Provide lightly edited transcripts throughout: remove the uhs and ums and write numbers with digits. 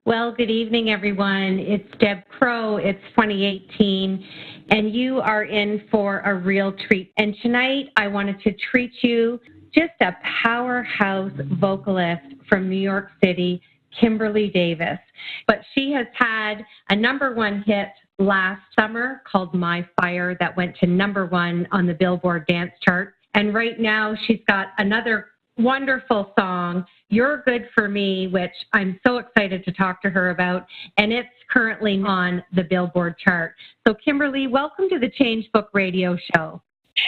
Well, good evening, everyone. It's Deb Crowe. It's 2018, and you are in for a real treat. And tonight, I wanted to treat you just a powerhouse vocalist from New York City, Kimberly Davis. But she has had a #1 hit last summer called My Fire that went to #1 on the Billboard dance chart. And right now, she's got another wonderful song, You're Good for Me, which I'm so excited to talk to her about, and it's currently on the Billboard chart. So Kimberly, welcome to the Change Book Radio Show.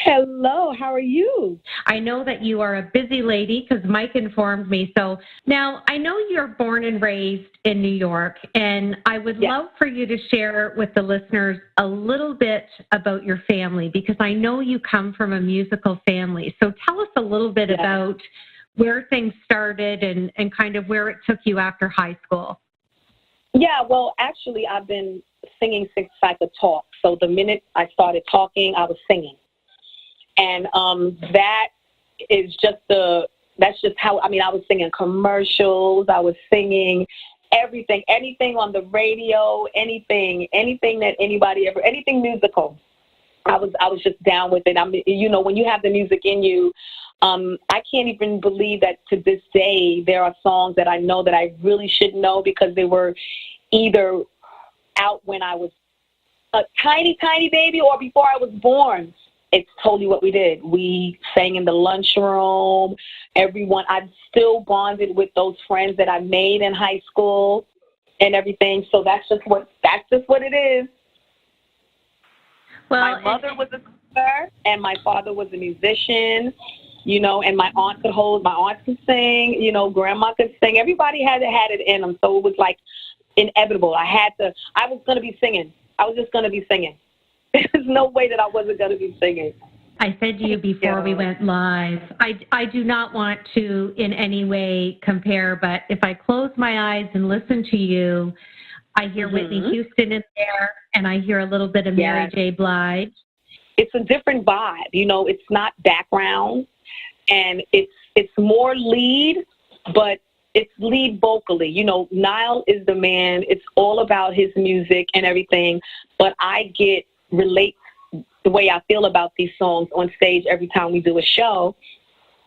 Hello, how are you? I know that you are a busy lady because Mike informed me. So now I know you're born and raised in New York, and I would love for you to share with the listeners a little bit about your family, because I know you come from a musical family. So tell us a little bit about where things started and kind of where it took you after high school. Yeah, well, actually, I've been singing since I could talk. So the minute I started talking, I was singing. And that's just how, I was singing commercials, I was singing anything on the radio, anything that anybody ever, anything musical. I was just down with it. When you have the music in you, I can't even believe that to this day there are songs that I know that I really should know because they were either out when I was a tiny, tiny baby or before I was born. It's totally what we did. We sang in the lunchroom. Everyone, I've still bonded with those friends that I made in high school and everything. So that's just what it is. Well, my mother was a singer and my father was a musician, and my aunt could sing, grandma could sing. Everybody had it in them. So it was like inevitable. I was going to be singing. I was just going to be singing. There's no way that I wasn't going to be singing. I said to you before we went live, I do not want to in any way compare, but if I close my eyes and listen to you, I hear Whitney Houston in there, and I hear a little bit of Mary J. Blige. It's a different vibe. It's not background, and it's more lead, but it's lead vocally. Niall is the man. It's all about his music and everything, but I relate the way I feel about these songs on stage every time we do a show.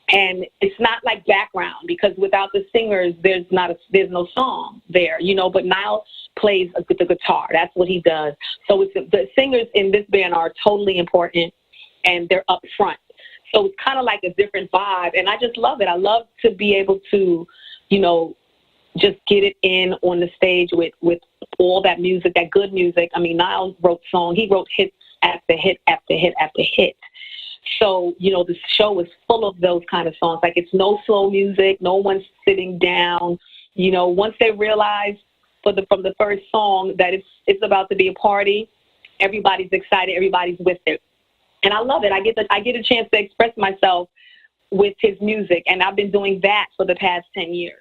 And it's not like background because without the singers, there's no song there, but Niall plays the guitar. That's what he does. So the singers in this band are totally important and they're up front. So it's kind of like a different vibe. And I just love it. I love to be able to, just get it in on the stage with all that music, that good music. Niall wrote songs. He wrote hits after hit after hit after hit. So, the show is full of those kind of songs. Like, it's no slow music. No one's sitting down. Once they realize from the first song that it's about to be a party, everybody's excited. Everybody's with it. And I love it. I get a chance to express myself with his music. And I've been doing that for the past 10 years.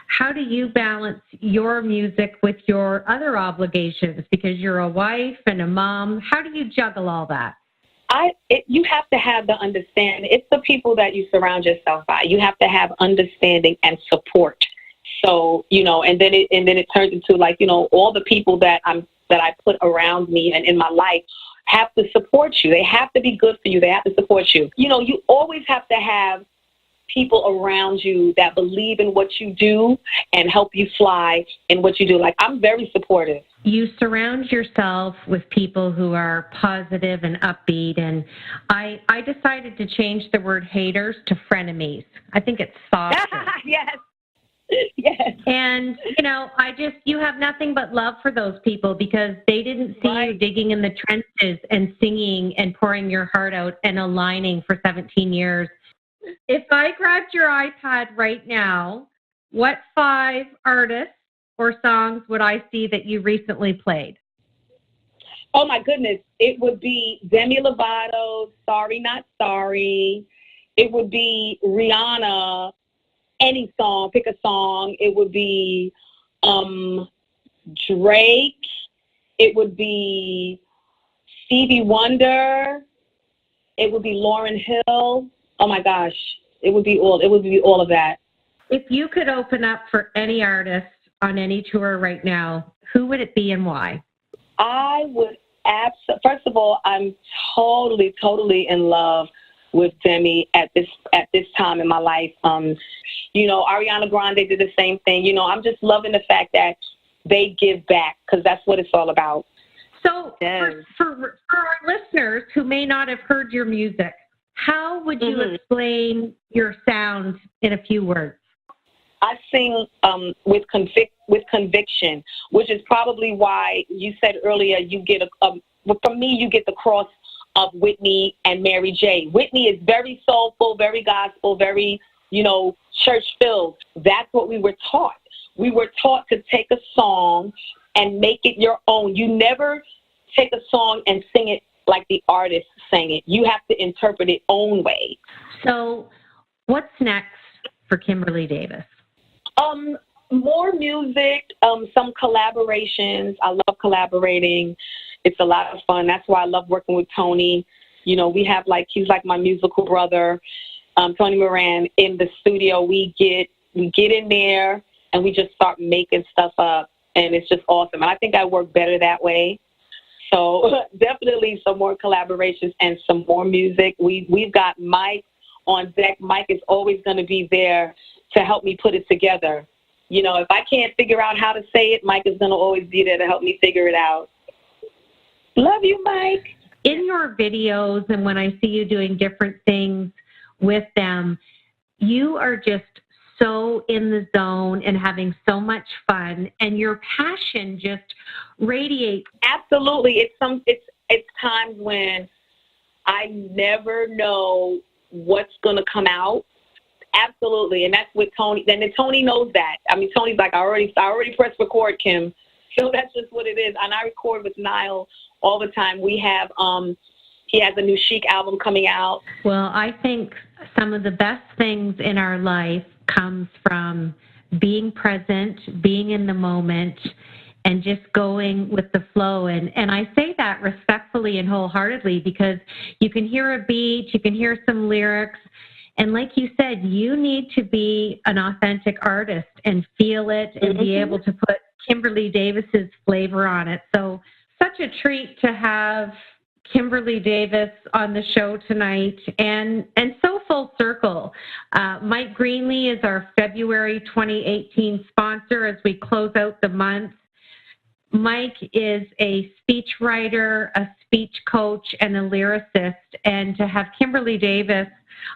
How do you balance your music with your other obligations? Because you're a wife and a mom. How do you juggle all that? You have to have the understanding. It's the people that you surround yourself by. You have to have understanding and support. So, and then it turns into like, all the people that I put around me and in my life have to support you. They have to be good for you. They have to support you. You always have to have people around you that believe in what you do and help you fly in what you do. Like, I'm very supportive. You surround yourself with people who are positive and upbeat, and I decided to change the word haters to frenemies. I think it's softer. Yes. And, you have nothing but love for those people because they didn't see you digging in the trenches and singing and pouring your heart out and aligning for 17 years. If I grabbed your iPad right now, what 5 artists or songs would I see that you recently played? Oh, my goodness. It would be Demi Lovato, Sorry Not Sorry. It would be Rihanna, any song, pick a song. It would be Drake. It would be Stevie Wonder. It would be Lauryn Hill. Oh my gosh, it would be all of that. If you could open up for any artist on any tour right now, who would it be and why? I would first of all, I'm totally in love with Demi at this time in my life. Ariana Grande did the same thing. I'm just loving the fact that they give back, because that's what it's all about. So for our listeners who may not have heard your music, how would you explain your sound in a few words? I sing with conviction, which is probably why you said earlier you get from me you get the cross of Whitney and Mary J. Whitney is very soulful, very gospel, very, church-filled. That's what we were taught. We were taught to take a song and make it your own. You never take a song and sing it like the artist sang it. You have to interpret it own way. So what's next for Kimberly Davis? More music, some collaborations. I love collaborating. It's a lot of fun. That's why I love working with Tony. We have he's like my musical brother, Tony Moran, in the studio. We get in there and we just start making stuff up, and it's just awesome. And I think I work better that way. So definitely some more collaborations and some more music. We've got Mike on deck. Mike is always going to be there to help me put it together. If I can't figure out how to say it, Mike is going to always be there to help me figure it out. Love you, Mike. In your videos and when I see you doing different things with them, you are just so in the zone and having so much fun, and your passion just radiates. Absolutely. It's times when I never know what's going to come out. Absolutely. And that's with Tony. And then Tony knows that. I mean, Tony's like, I already pressed record, Kim. So that's just what it is. And I record with Niall all the time. We have, he has a new Chic album coming out. Well, I think some of the best things in our life comes from being present, being in the moment, and just going with the flow. And I say that respectfully and wholeheartedly, because you can hear a beat, you can hear some lyrics, and like you said, you need to be an authentic artist and feel it and be able to put Kimberly Davis's flavor on it. So such a treat to have Kimberly Davis on the show tonight, and so full circle. Mike Greenlee is our February 2018 sponsor as we close out the month. Mike is a speechwriter, a speech coach, and a lyricist, and to have Kimberly Davis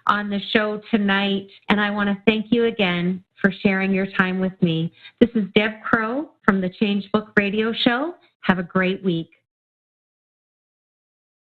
on the show tonight, and I want to thank you again for sharing your time with me. This is Deb Crowe from the Changebook Radio Show. Have a great week.